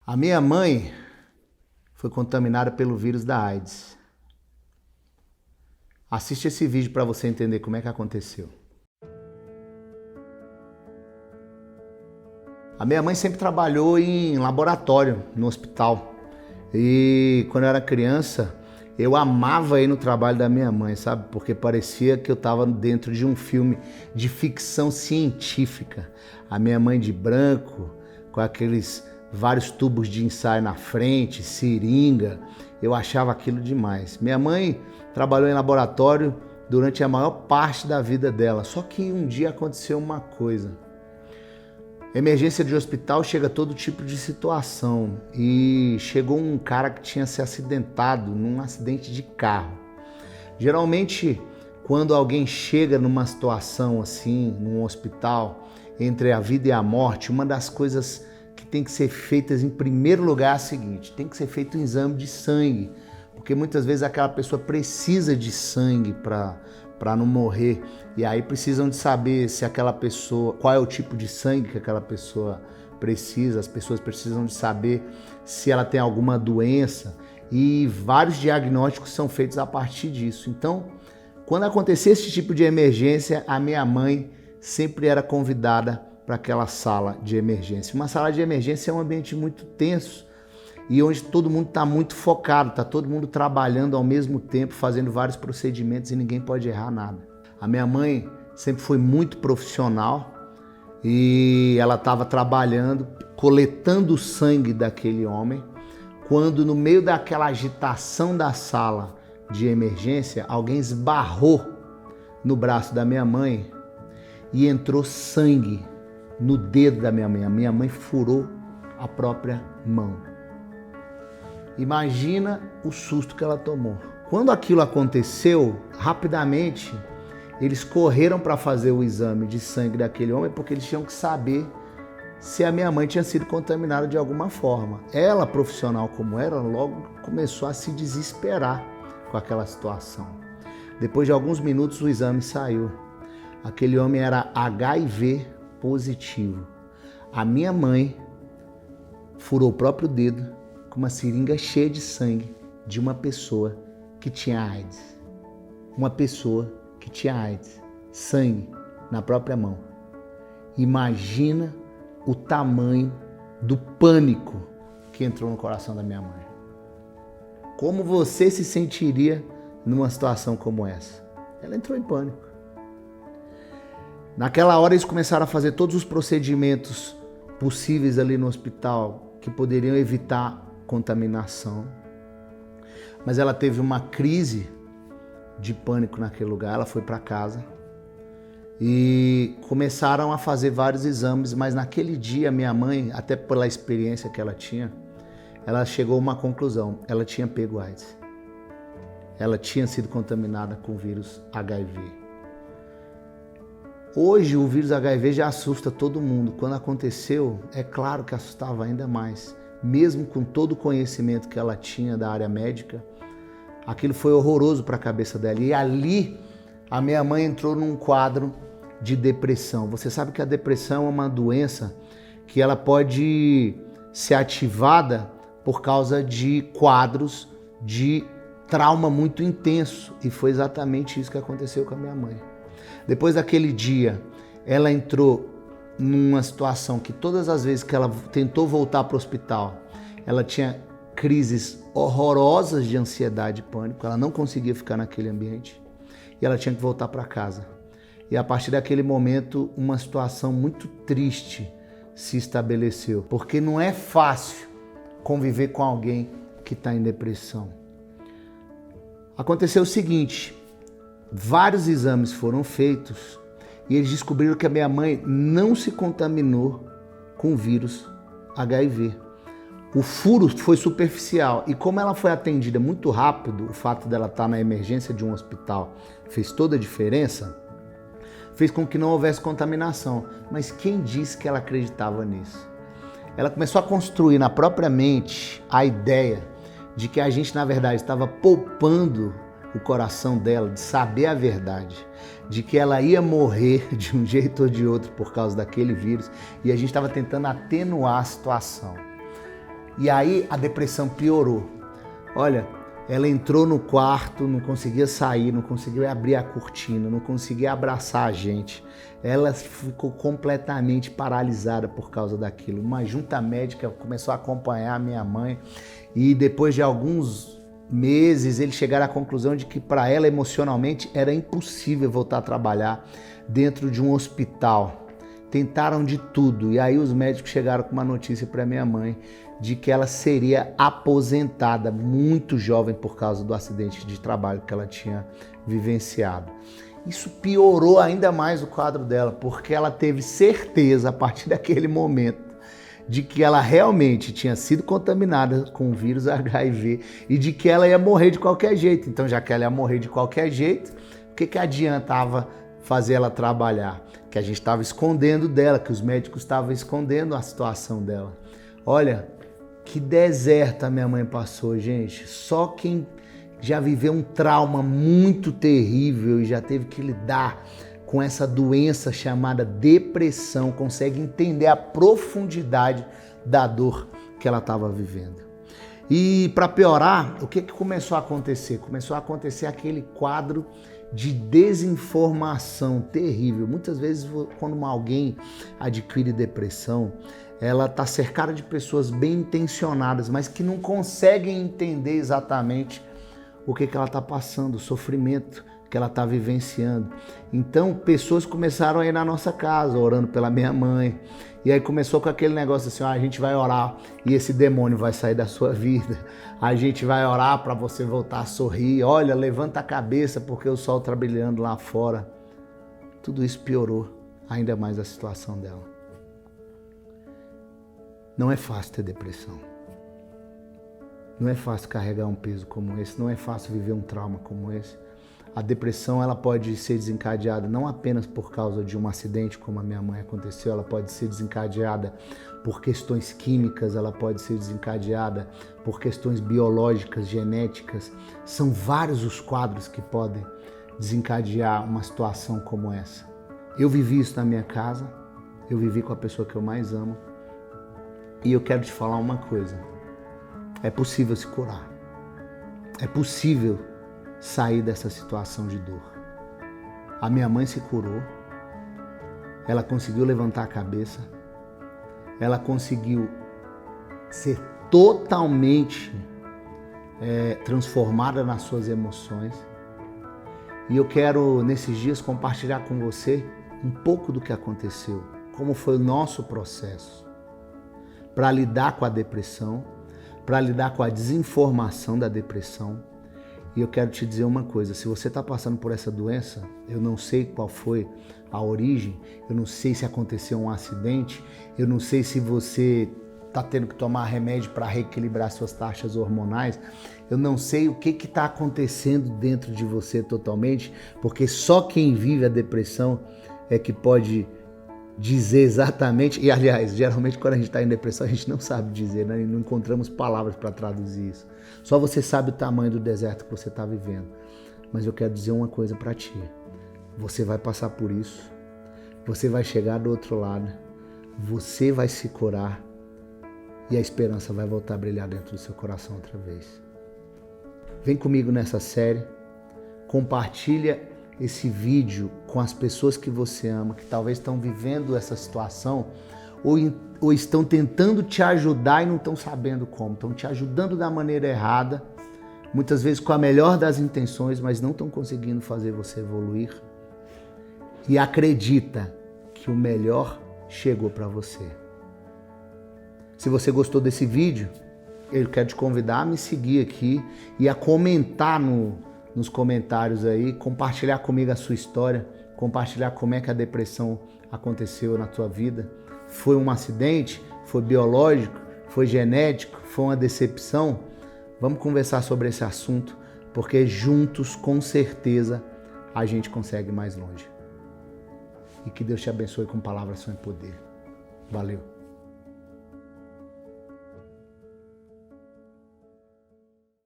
A minha mãe foi contaminada pelo vírus da AIDS. Assiste esse vídeo para você entender como é que aconteceu. A minha mãe sempre trabalhou em laboratório, no hospital. E quando eu era criança, eu amava ir no trabalho da minha mãe, sabe? Porque parecia que eu estava dentro de um filme de ficção científica. A minha mãe de branco, com aqueles vários tubos de ensaio na frente, seringa. Eu achava aquilo demais. Minha mãe trabalhou em laboratório durante a maior parte da vida dela. Só que um dia aconteceu uma coisa. Emergência de hospital chega todo tipo de situação. E chegou um cara que tinha se acidentado num acidente de carro. Geralmente, quando alguém chega numa situação assim, num hospital, entre a vida e a morte, uma das coisas que tem que ser feitas em primeiro lugar é a seguinte: tem que ser feito um exame de sangue, porque muitas vezes aquela pessoa precisa de sangue para não morrer, e aí precisam de saber se aquela pessoa, qual é o tipo de sangue que aquela pessoa precisa, as pessoas precisam de saber se ela tem alguma doença, e vários diagnósticos são feitos a partir disso. Então, quando acontecia esse tipo de emergência, a minha mãe sempre era convidada para aquela sala de emergência. Uma sala de emergência é um ambiente muito tenso e onde todo mundo está muito focado, está todo mundo trabalhando ao mesmo tempo, fazendo vários procedimentos e ninguém pode errar nada. A minha mãe sempre foi muito profissional e ela estava trabalhando, coletando o sangue daquele homem, quando no meio daquela agitação da sala de emergência, alguém esbarrou no braço da minha mãe e entrou sangue no dedo da minha mãe. A minha mãe furou a própria mão. Imagina o susto que ela tomou. Quando aquilo aconteceu, rapidamente eles correram para fazer o exame de sangue daquele homem, porque eles tinham que saber se a minha mãe tinha sido contaminada de alguma forma. Ela, profissional como era, logo começou a se desesperar com aquela situação. Depois de alguns minutos o exame saiu. Aquele homem era HIV positivo. A minha mãe furou o próprio dedo com uma seringa cheia de sangue de uma pessoa que tinha AIDS. Uma pessoa que tinha AIDS. Sangue na própria mão. Imagina o tamanho do pânico que entrou no coração da minha mãe. Como você se sentiria numa situação como essa? Ela entrou em pânico. Naquela hora eles começaram a fazer todos os procedimentos possíveis ali no hospital que poderiam evitar contaminação. Mas ela teve uma crise de pânico naquele lugar, ela foi para casa e começaram a fazer vários exames, mas naquele dia minha mãe, até pela experiência que ela tinha, ela chegou a uma conclusão: ela tinha pego AIDS. Ela tinha sido contaminada com o vírus HIV. Hoje o vírus HIV já assusta todo mundo. Quando aconteceu, é claro que assustava ainda mais. Mesmo com todo o conhecimento que ela tinha da área médica, aquilo foi horroroso para a cabeça dela. E ali a minha mãe entrou num quadro de depressão. Você sabe que a depressão é uma doença que ela pode ser ativada por causa de quadros de trauma muito intenso. E foi exatamente isso que aconteceu com a minha mãe. Depois daquele dia, ela entrou numa situação que todas as vezes que ela tentou voltar para o hospital, ela tinha crises horrorosas de ansiedade e pânico, ela não conseguia ficar naquele ambiente e ela tinha que voltar para casa. E a partir daquele momento, uma situação muito triste se estabeleceu, porque não é fácil conviver com alguém que está em depressão. Aconteceu o seguinte: vários exames foram feitos e eles descobriram que a minha mãe não se contaminou com o vírus HIV. O furo foi superficial e como ela foi atendida muito rápido, o fato dela estar na emergência de um hospital fez toda a diferença, fez com que não houvesse contaminação. Mas quem disse que ela acreditava nisso? Ela começou a construir na própria mente a ideia de que a gente, na verdade, estava poupando o coração dela de saber a verdade, de que ela ia morrer de um jeito ou de outro por causa daquele vírus, e a gente estava tentando atenuar a situação. E aí a depressão piorou. Olha, ela entrou no quarto, não conseguia sair, não conseguia abrir a cortina, não conseguia abraçar a gente. Ela ficou completamente paralisada por causa daquilo. Uma junta médica começou a acompanhar a minha mãe e depois de alguns meses eles chegaram à conclusão de que para ela emocionalmente era impossível voltar a trabalhar dentro de um hospital. Tentaram de tudo e aí os médicos chegaram com uma notícia para minha mãe de que ela seria aposentada muito jovem por causa do acidente de trabalho que ela tinha vivenciado. Isso piorou ainda mais o quadro dela, porque ela teve certeza a partir daquele momento de que ela realmente tinha sido contaminada com o vírus HIV e de que ela ia morrer de qualquer jeito. Então, já que ela ia morrer de qualquer jeito, o que adiantava fazer ela trabalhar? Que a gente estava escondendo dela, que os médicos estavam escondendo a situação dela. Olha, que deserto a minha mãe passou, gente. Só quem já viveu um trauma muito terrível e já teve que lidar com essa doença chamada depressão consegue entender a profundidade da dor que ela estava vivendo. E para piorar, o que começou a acontecer? Começou a acontecer aquele quadro de desinformação terrível. Muitas vezes, quando alguém adquire depressão, ela está cercada de pessoas bem intencionadas, mas que não conseguem entender exatamente o que ela está passando, o sofrimento que ela está vivenciando. Então, pessoas começaram a ir na nossa casa, orando pela minha mãe. E aí começou com aquele negócio assim, a gente vai orar e esse demônio vai sair da sua vida. A gente vai orar para você voltar a sorrir. Olha, levanta a cabeça porque o sol está brilhando lá fora. Tudo isso piorou ainda mais a situação dela. Não é fácil ter depressão. Não é fácil carregar um peso como esse. Não é fácil viver um trauma como esse. A depressão ela pode ser desencadeada não apenas por causa de um acidente, como a minha mãe aconteceu, ela pode ser desencadeada por questões químicas, ela pode ser desencadeada por questões biológicas, genéticas. São vários os quadros que podem desencadear uma situação como essa. Eu vivi isso na minha casa, eu vivi com a pessoa que eu mais amo e eu quero te falar uma coisa. É possível se curar. É possível sair dessa situação de dor. A minha mãe se curou, ela conseguiu levantar a cabeça, ela conseguiu ser totalmente transformada nas suas emoções. E eu quero, nesses dias, compartilhar com você um pouco do que aconteceu, como foi o nosso processo para lidar com a depressão, para lidar com a desinformação da depressão. E eu quero te dizer uma coisa, se você está passando por essa doença, eu não sei qual foi a origem, eu não sei se aconteceu um acidente, eu não sei se você está tendo que tomar remédio para reequilibrar suas taxas hormonais, eu não sei o que está acontecendo dentro de você totalmente, porque só quem vive a depressão é que pode dizer exatamente, e aliás, geralmente quando a gente está em depressão a gente não sabe dizer, né? Não encontramos palavras para traduzir isso. Só você sabe o tamanho do deserto que você está vivendo. Mas eu quero dizer uma coisa para ti. Você vai passar por isso, você vai chegar do outro lado, você vai se curar e a esperança vai voltar a brilhar dentro do seu coração outra vez. Vem comigo nessa série, compartilha esse vídeo com as pessoas que você ama, que talvez estão vivendo essa situação ou estão tentando te ajudar e não estão sabendo como, estão te ajudando da maneira errada, muitas vezes com a melhor das intenções, mas não estão conseguindo fazer você evoluir. E acredita que o melhor chegou para você. Se você gostou desse vídeo, eu quero te convidar a me seguir aqui e a comentar nos comentários aí, compartilhar comigo a sua história, compartilhar como é que a depressão aconteceu na tua vida. Foi um acidente? Foi biológico? Foi genético? Foi uma decepção? Vamos conversar sobre esse assunto, porque juntos, com certeza, a gente consegue ir mais longe. E que Deus te abençoe com palavras sem poder. Valeu!